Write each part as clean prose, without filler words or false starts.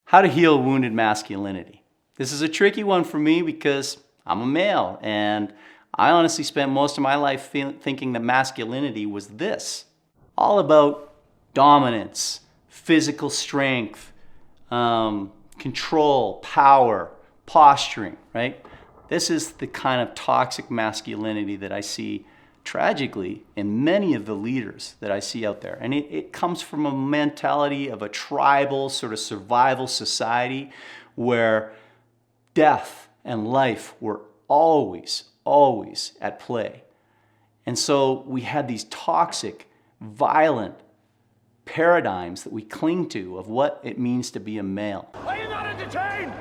How to heal wounded masculinity. This is a tricky one for me because I'm a male, and I honestly spent most of my life thinking that masculinity was this. All about dominance, physical strength, control, power, posturing, right? This is the kind of toxic masculinity that I see tragically in many of the leaders that I see out there. And it comes from a mentality of a tribal sort of survival society where death and life were always at play. And so we had these toxic, violent paradigms that we cling to of what it means to be a male. Are you not entertained?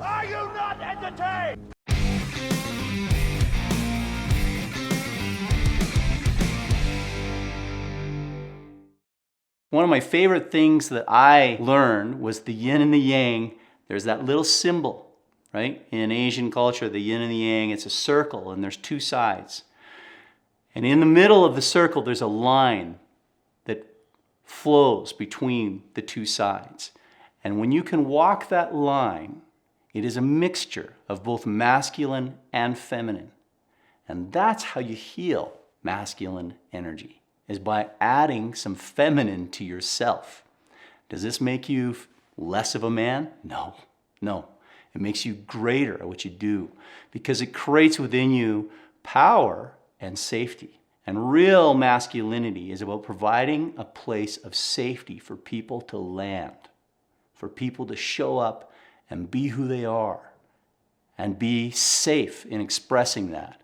Are you not entertained? One of my favorite things that I learned was the yin and the yang. There's that little symbol, right? In Asian culture, the yin and the yang, it's a circle and there's two sides. And in the middle of the circle, there's a line that flows between the two sides. And when you can walk that line, it is a mixture of both masculine and feminine. And that's how you heal masculine energy, is by adding some feminine to yourself. Does this make you less of a man? No. It makes you greater at what you do because it creates within you power and safety. And real masculinity is about providing a place of safety for people to land, for people to show up and be who they are and be safe in expressing that.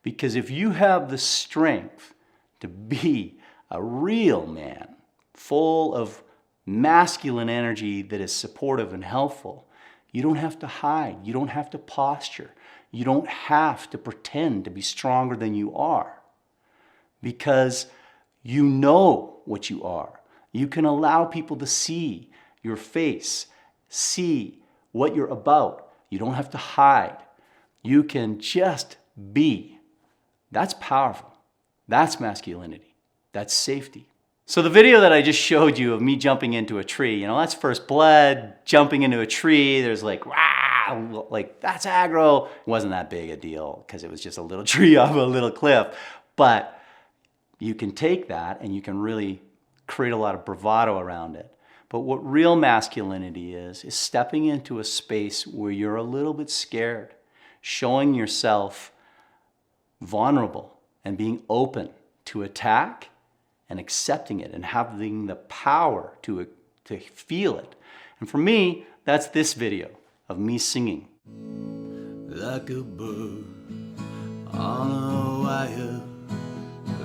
Because if you have the strength to be a real man, full of masculine energy that is supportive and helpful, you don't have to hide, you don't have to posture, you don't have to pretend to be stronger than you are, because you know what you are. You can allow people to see your face, see what you're about. You don't have to hide. You can just be. That's powerful. That's masculinity. That's safety. So the video that I just showed you of me jumping into a tree, that's first blood, jumping into a tree. There's like that's aggro. It wasn't that big a deal because it was just a little tree off a little cliff. But you can take that and you can really create a lot of bravado around it. But what real masculinity is stepping into a space where you're a little bit scared, showing yourself vulnerable and being open to attack and accepting it and having the power to feel it. And for me, that's this video of me singing. Like a bird on a wire,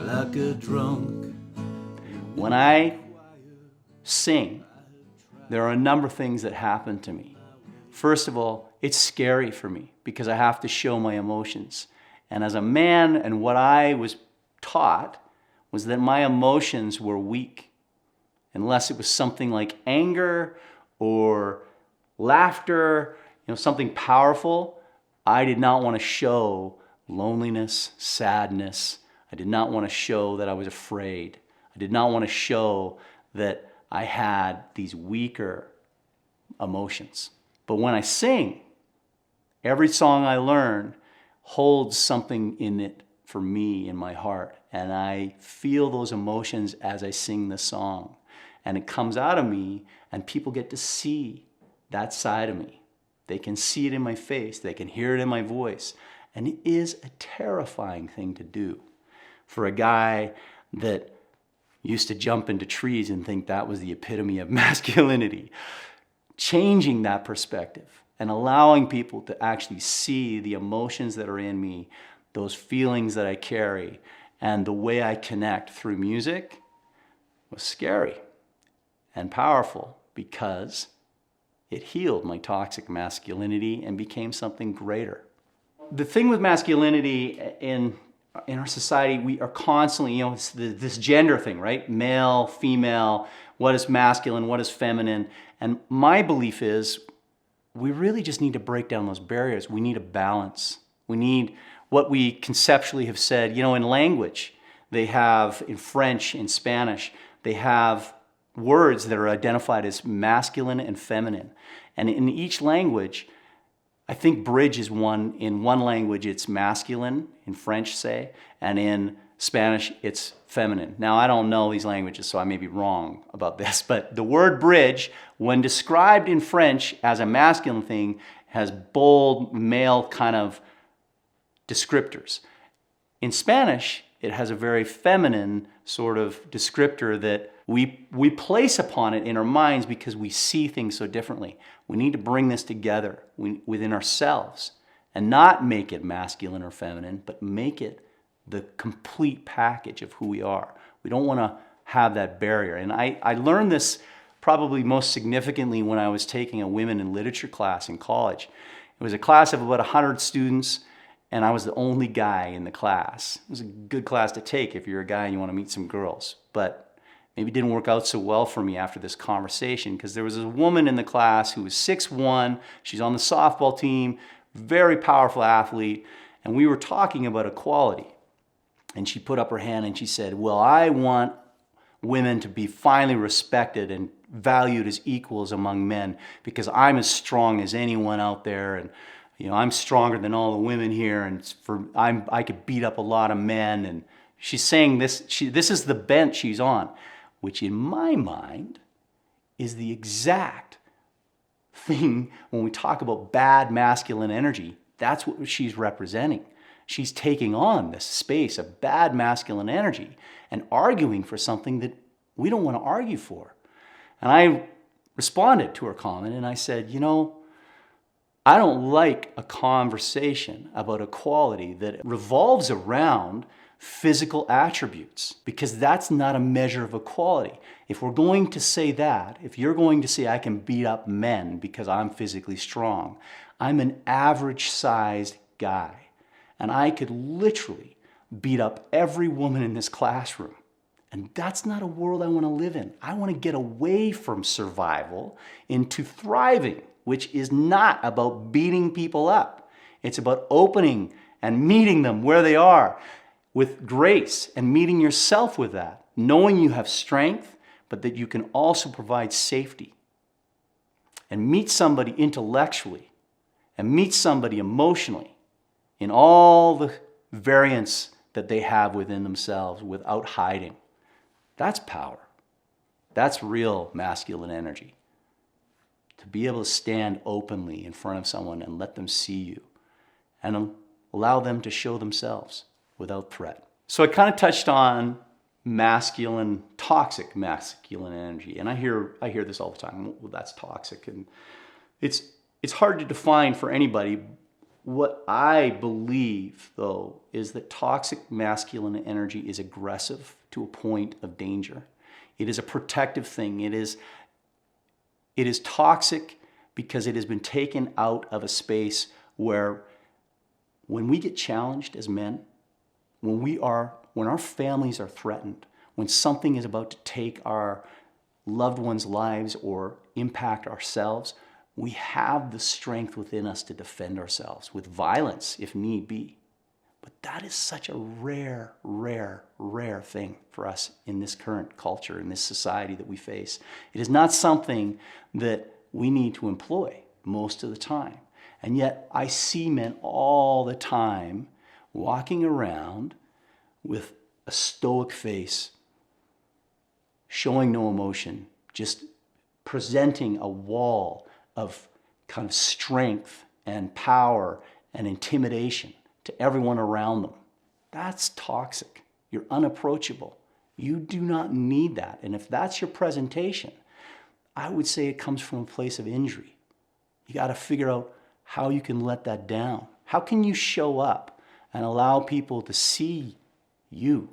like a drunk. When I sing, there are a number of things that happen to me. First of all, it's scary for me because I have to show my emotions. And as a man, and what I was taught was that my emotions were weak unless it was something like anger or laughter, something powerful. I did not want to show loneliness, sadness. I did not want to show that I was afraid. I did not want to show that I had these weaker emotions. But when I sing, every song I learn holds something in it for me in my heart. And I feel those emotions as I sing the song. And it comes out of me, and people get to see that side of me. They can see it in my face. They can hear it in my voice. And it is a terrifying thing to do for a guy that used to jump into trees and think that was the epitome of masculinity. Changing that perspective and allowing people to actually see the emotions that are in me, those feelings that I carry, and the way I connect through music was scary and powerful because it healed my toxic masculinity and became something greater. The thing with masculinity in our society, we are constantly, it's this gender thing, right? Male, female, what is masculine, what is feminine. And my belief is we really just need to break down those barriers. We need a balance. We need what we conceptually have said, in language, they have, in French, in Spanish, they have words that are identified as masculine and feminine. And in each language, I think bridge is one. In one language, it's masculine, in French, say, and in Spanish, it's feminine. Now, I don't know these languages, so I may be wrong about this, but the word bridge, when described in French as a masculine thing, has bold, male kind of descriptors. In Spanish, it has a very feminine sort of descriptor that we place upon it in our minds because we see things so differently. We need to bring this together within ourselves and not make it masculine or feminine, but make it the complete package of who we are. We don't want to have that barrier. And I learned this probably most significantly when I was taking a women in literature class in college. It was a class of about 100 students, and I was the only guy in the class. It was a good class to take if you're a guy and you want to meet some girls. But maybe it didn't work out so well for me after this conversation, because there was a woman in the class who was 6'1". She's on the softball team, very powerful athlete, and we were talking about equality. And she put up her hand and she said, well, I want women to be finally respected and valued as equals among men because I'm as strong as anyone out there, and I'm stronger than all the women here, and I could beat up a lot of men. And she's saying this, this is the bent she's on, which in my mind is the exact thing when we talk about bad masculine energy. That's what she's representing. She's taking on this space of bad masculine energy and arguing for something that we don't want to argue for. And I responded to her comment and I said, I don't like a conversation about equality that revolves around physical attributes, because that's not a measure of equality. If we're going to say that, if you're going to say I can beat up men because I'm physically strong, I'm an average sized guy. And I could literally beat up every woman in this classroom. And that's not a world I want to live in. I want to get away from survival into thriving, which is not about beating people up. It's about opening and meeting them where they are with grace and meeting yourself with that, knowing you have strength, but that you can also provide safety. And meet somebody intellectually and meet somebody emotionally in all the variance that they have within themselves without hiding. That's power. That's real masculine energy. To be able to stand openly in front of someone and let them see you and allow them to show themselves without threat. So I kind of touched on masculine, toxic masculine energy. And I hear this all the time. Well, that's toxic. And it's hard to define for anybody. What I believe, though, is that toxic masculine energy is aggressive to a point of danger. It is a protective thing. It is toxic because it has been taken out of a space where when we get challenged as men, when our families are threatened, when something is about to take our loved ones' lives or impact ourselves, we have the strength within us to defend ourselves with violence if need be. But that is such a rare, rare, rare thing for us in this current culture, in this society that we face. It is not something that we need to employ most of the time. And yet I see men all the time walking around with a stoic face, showing no emotion, just presenting a wall of kind of strength and power and intimidation to everyone around them. That's toxic. You're unapproachable. You do not need that. And if that's your presentation, I would say it comes from a place of injury. You got to figure out how you can let that down. How can you show up and allow people to see you?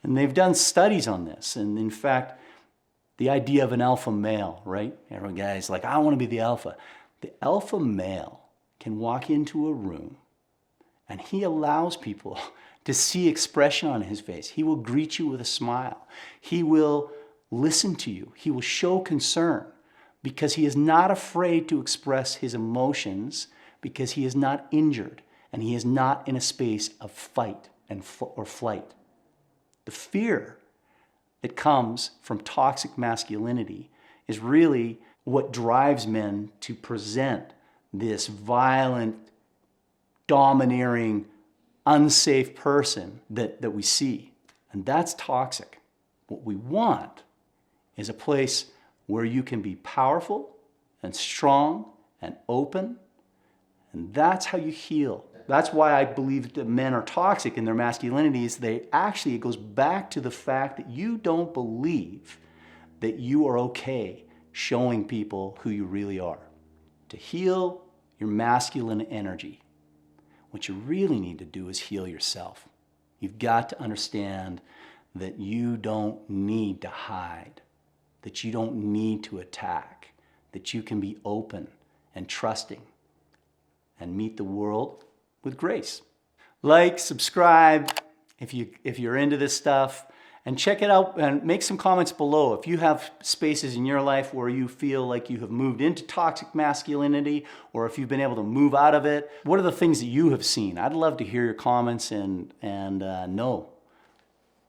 And they've done studies on this. And in fact, the idea of an alpha male, right? Every guy's like, I want to be the alpha. The alpha male can walk into a room and he allows people to see expression on his face. He will greet you with a smile. He will listen to you. He will show concern because he is not afraid to express his emotions, because he is not injured and he is not in a space of fight or flight. The fear that comes from toxic masculinity is really what drives men to present this violent, domineering, unsafe person that we see. And that's toxic. What we want is a place where you can be powerful and strong and open. And that's how you heal. That's why I believe that men are toxic in their masculinity, is it goes back to the fact that you don't believe that you are okay showing people who you really are. To heal your masculine energy, what you really need to do is heal yourself. You've got to understand that you don't need to hide, that you don't need to attack, that you can be open and trusting and meet the world with grace. Like, subscribe if you're into this stuff, and check it out and make some comments below. If you have spaces in your life where you feel like you have moved into toxic masculinity, or if you've been able to move out of it, what are the things that you have seen? I'd love to hear your comments and know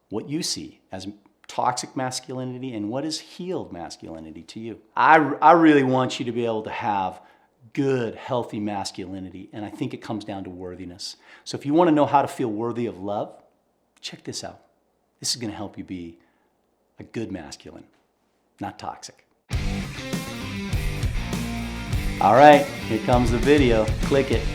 what you see as toxic masculinity and what is healed masculinity to you. I really want you to be able to have good, healthy masculinity, and I think it comes down to worthiness. So if you want to know how to feel worthy of love, check this out. This is going to help you be a good masculine, not toxic. All right, here comes the video. Click it.